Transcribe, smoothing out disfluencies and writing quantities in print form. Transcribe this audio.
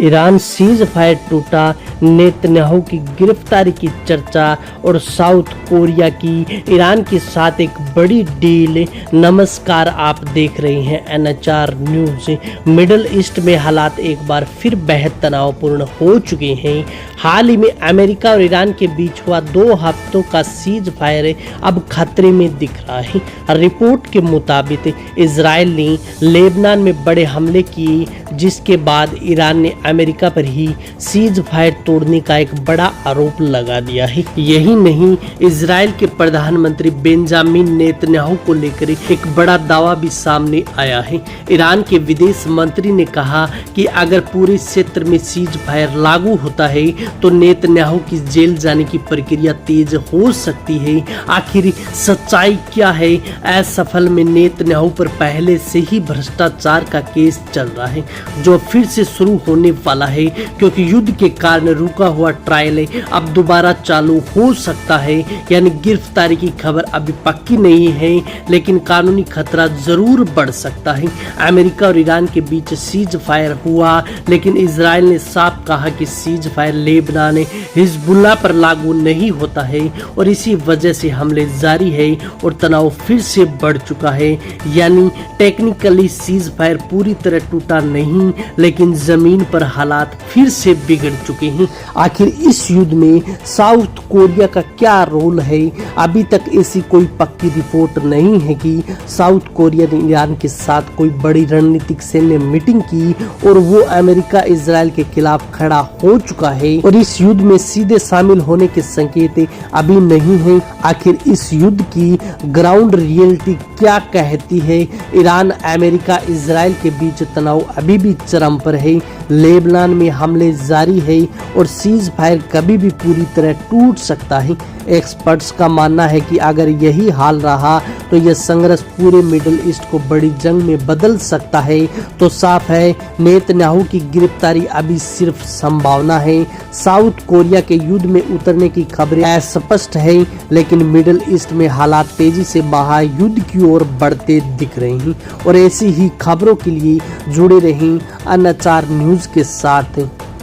Iran cease fire टूटा, Netanyahu की गिरफ्तारी की चर्चा और साउथ कोरिया की ईरान के साथ एक बड़ी डील। नमस्कार, आप देख रहे हैं एनएचआर न्यूज। मिडल ईस्ट में हालात एक बार फिर बेहद तनावपूर्ण हो चुके हैं। हाल ही में अमेरिका और ईरान के बीच हुआ 2 हफ्तों का सीज फायर अब खतरे में दिख रहा है। रिपोर्ट के मुताबिक इजराइल ने लेबनान में बड़े हमले किए, जिसके बाद ईरान ने अमेरिका पर ही सीज फायर तोड़ने का एक बड़ा आरोप लगा दिया है। यही नहीं, इजराइल के प्रधानमंत्री बेंजामिन नेतन्याहू को लेकर एक बड़ा दावा भी सामने आया है। ईरान के विदेश मंत्री ने कहा कि अगर पूरे क्षेत्र में सीज फायर लागू होता है तो नेतन्याहू की जेल जाने की प्रक्रिया तेज हो सकती है। आखिर सच्चाई क्या है? असफल में नेतन्याहू पर पहले से ही भ्रष्टाचार का केस चल रहा है, जो फिर से शुरू होने वाला है, क्योंकि युद्ध के कारण रुका हुआ ट्रायल अब दोबारा चालू हो सकता है। यानी गिरफ्तारी की खबर अभी पक्की नहीं है, लेकिन कानूनी खतरा जरूर बढ़ सकता है। अमेरिका और ईरान के बीच सीज फायर हुआ, लेकिन इजराइल ने साफ कहा कि सीज फायर लेबनान हिजबुल्लाह पर लागू नहीं होता है और इसी वजह से हमले जारी है और तनाव फिर से बढ़ चुका है। यानी टेक्निकली सीज फायर पूरी तरह टूटा नहीं, लेकिन जमीन पर हालात फिर से बिगड़ चुके हैं। आखिर इस युद्ध में साउथ कोरिया का क्या रोल है? अभी तक ऐसी कोई पक्की रिपोर्ट नहीं है कि साउथ कोरिया ने ईरान के साथ कोई बड़ी रणनीतिक सैन्य मीटिंग की और वो अमेरिका इजराइल के खिलाफ खड़ा हो चुका है और इस युद्ध में सीधे शामिल होने के संकेत अभी नहीं है। आखिर इस युद्ध की ग्राउंड रियलिटी क्या कहती है? ईरान, अमेरिका, इजराइल के बीच तनाव अभी भी चरम पर है। लेबनान में हमले जारी है और सीज फायर कभी भी पूरी तरह टूट सकता है। एक्सपर्ट्स का मानना है कि अगर यही हाल रहा तो यह संघर्ष पूरे मिडिल ईस्ट को बड़ी जंग में बदल सकता है। तो साफ है, नेतन्याहू की गिरफ्तारी अभी सिर्फ संभावना है। साउथ कोरिया के युद्ध में उतरने की खबरें अस्पष्ट है, लेकिन मिडिल ईस्ट में हालात तेजी से महायुद्ध की ओर बढ़ते दिख रहे हैं। और ऐसी ही खबरों के लिए जुड़े रहें एनएचआर न्यूज के साथ।